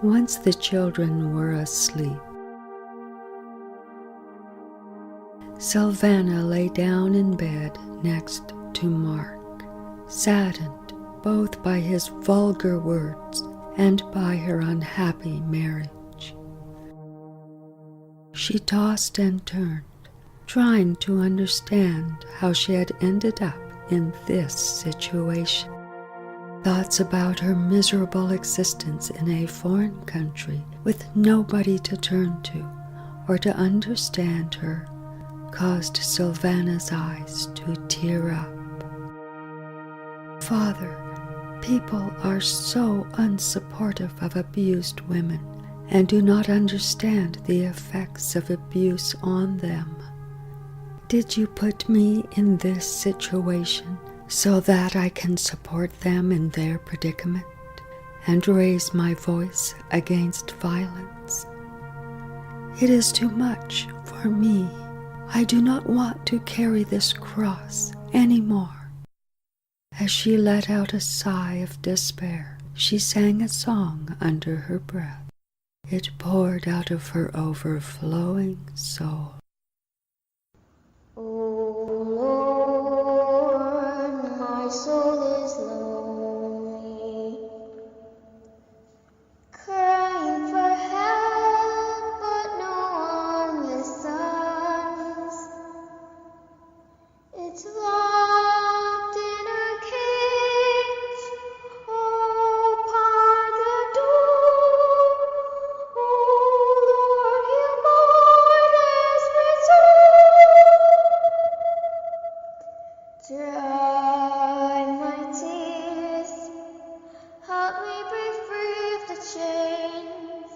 Once the children were asleep, Sylvana lay down in bed next to Mark, saddened both by his vulgar words and by her unhappy marriage. She tossed and turned, trying to understand how she had ended up in this situation. Thoughts about her miserable existence in a foreign country with nobody to turn to or to understand her caused Sylvana's eyes to tear up. Father, people are so unsupportive of abused women and do not understand the effects of abuse on them. Did you put me in this situation so that I can support them in their predicament and raise my voice against violence? It is too much for me. I do not want to carry this cross anymore. As she let out a sigh of despair, she sang a song under her breath. It poured out of her overflowing soul. O Lord, my soul is lonely, crying for help, but no one listens. It's locked in a cage. Open the door. Oh Lord, heal my desperate soul. Dry my tears. Help me break free of the chains,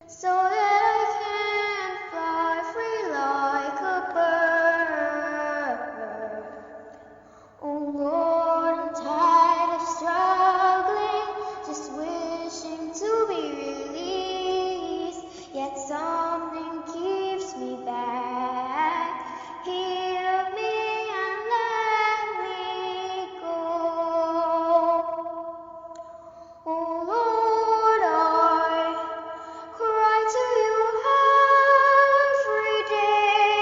so that I can fly free like a bird. Oh Lord, I'm tired of struggling, just wishing to be released, yet something keeps me back. Heal me and let me go. Oh Lord, I cry to you every day.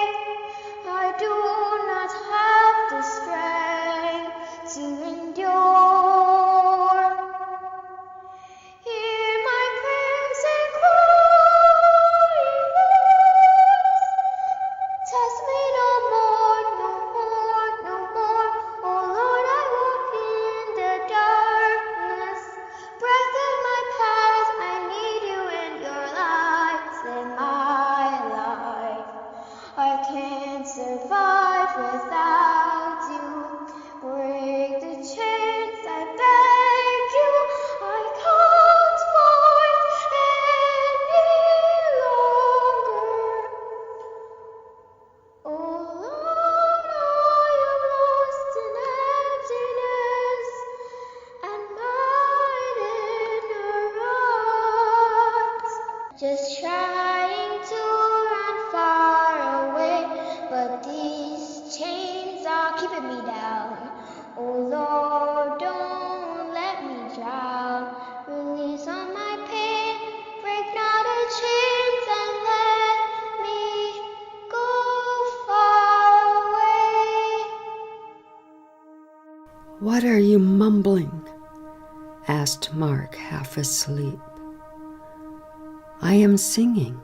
I do not have the strength to endure. Hear my prayers and crying voice. Test me no more, no more, no more. Oh Lord, I walk in the darkness. Breath in my path, I need you and your lights in my life. I can't survive without you. Break the chains, I beg you. I can't fight any longer. Oh Lord, I am lost in emptiness and mind in a rut. Just trying to run far away, but these chains are keeping me down. Oh Lord, don't let me drown. Release all my pain, break now the chains and let me go far away. What are you mumbling? Asked Mark, half asleep. I am singing,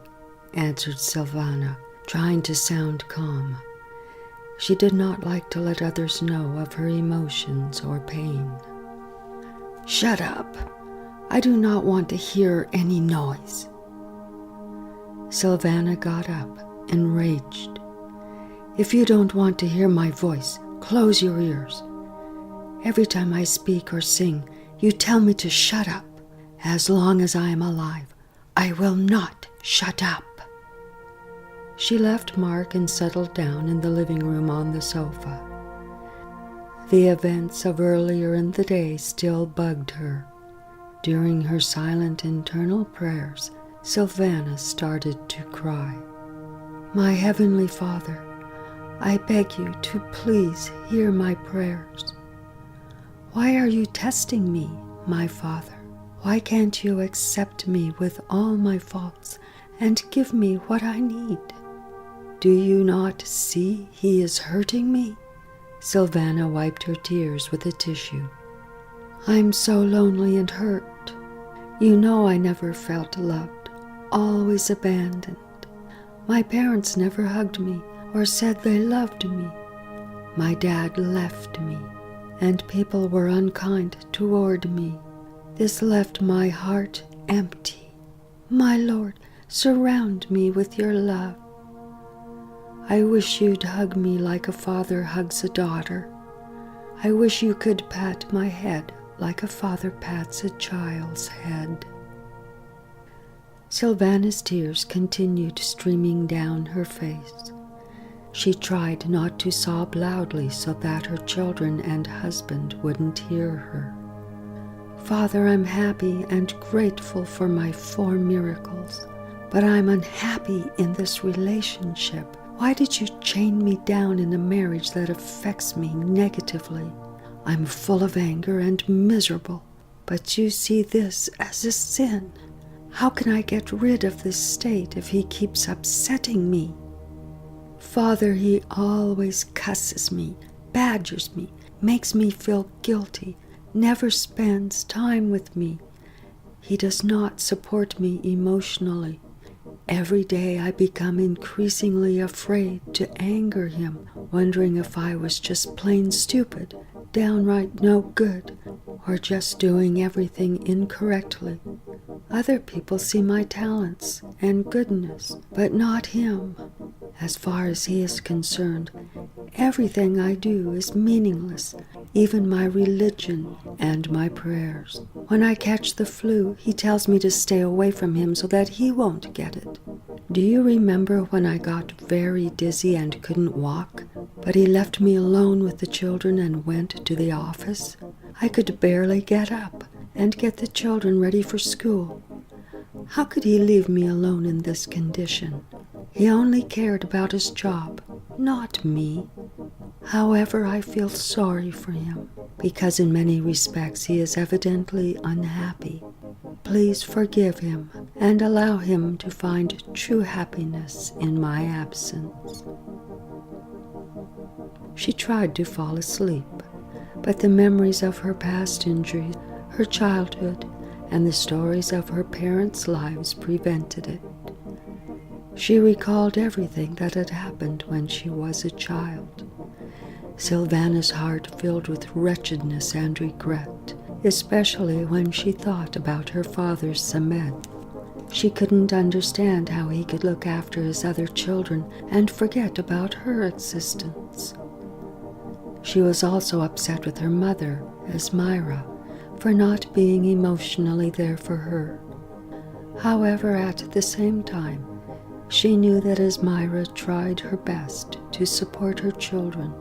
answered Sylvana, trying to sound calm. She did not like to let others know of her emotions or pain. Shut up! I do not want to hear any noise. Sylvana got up, enraged. If you don't want to hear my voice, close your ears. Every time I speak or sing, you tell me to shut up. As long as I am alive, I will not shut up. She left Mark and settled down in the living room on the sofa. The events of earlier in the day still bugged her. During her silent internal prayers, Sylvana started to cry. My Heavenly Father, I beg you to please hear my prayers. Why are you testing me, my Father? Why can't you accept me with all my faults and give me what I need? Do you not see he is hurting me?" Sylvana wiped her tears with a tissue. "I'm so lonely and hurt. You know I never felt loved, always abandoned. My parents never hugged me or said they loved me. My dad left me, and people were unkind toward me. This left my heart empty. My Lord, surround me with your love. I wish you'd hug me like a father hugs a daughter. I wish you could pat my head like a father pats a child's head." Sylvana's tears continued streaming down her face. She tried not to sob loudly so that her children and husband wouldn't hear her. "Father, I'm happy and grateful for my 4 miracles, but I'm unhappy in this relationship. Why did you chain me down in a marriage that affects me negatively? I'm full of anger and miserable, but you see this as a sin. How can I get rid of this state if he keeps upsetting me? Father, he always cusses me, badgers me, makes me feel guilty, never spends time with me. He does not support me emotionally. Every day I become increasingly afraid to anger him, wondering if I was just plain stupid, downright no good, or just doing everything incorrectly. Other people see my talents and goodness, but not him. As far as he is concerned, everything I do is meaningless, even my religion and my prayers. When I catch the flu, he tells me to stay away from him so that he won't get it. Do you remember when I got very dizzy and couldn't walk, but he left me alone with the children and went to the office? I could barely get up and get the children ready for school. How could he leave me alone in this condition? He only cared about his job, not me. However, I feel sorry for him, because in many respects he is evidently unhappy. Please forgive him and allow him to find true happiness in my absence." She tried to fall asleep, but the memories of her past injuries, her childhood, and the stories of her parents' lives prevented it. She recalled everything that had happened when she was a child. Sylvana's heart filled with wretchedness and regret, especially when she thought about her father Samed. She couldn't understand how he could look after his other children and forget about her existence. She was also upset with her mother, Esmira, for not being emotionally there for her. However, at the same time, she knew that Esmira tried her best to support her children.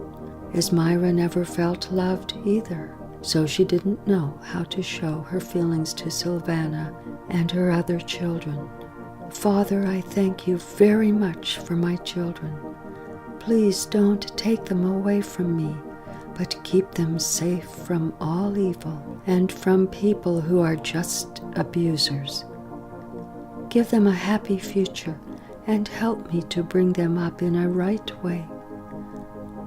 Esmira never felt loved either, so she didn't know how to show her feelings to Sylvana and her other children. "Father, I thank you very much for my children. Please don't take them away from me, but keep them safe from all evil and from people who are just abusers. Give them a happy future and help me to bring them up in a right way.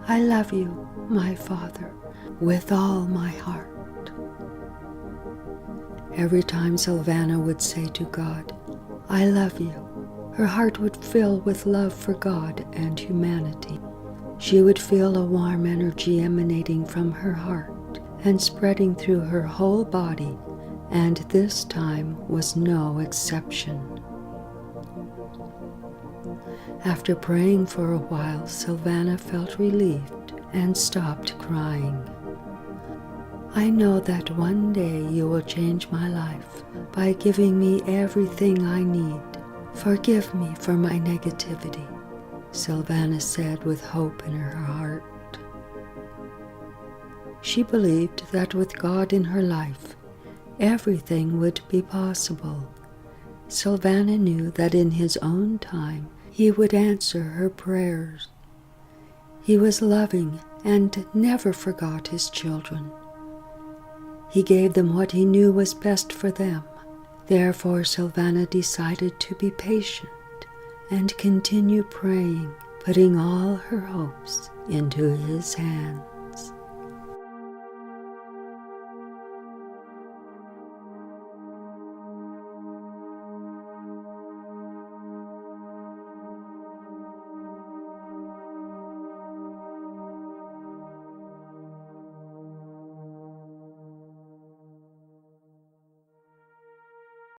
I love you, my Father, with all my heart." Every time Sylvana would say to God, "I love you," her heart would fill with love for God and humanity. She would feel a warm energy emanating from her heart and spreading through her whole body, and this time was no exception. After praying for a while, Sylvana felt relieved and stopped crying. "I know that one day you will change my life by giving me everything I need. Forgive me for my negativity," Sylvana said with hope in her heart. She believed that with God in her life, everything would be possible. Sylvana knew that in his own time, he would answer her prayers. He was loving and never forgot his children. He gave them what he knew was best for them. Therefore, Sylvana decided to be patient and continue praying, putting all her hopes into his hands.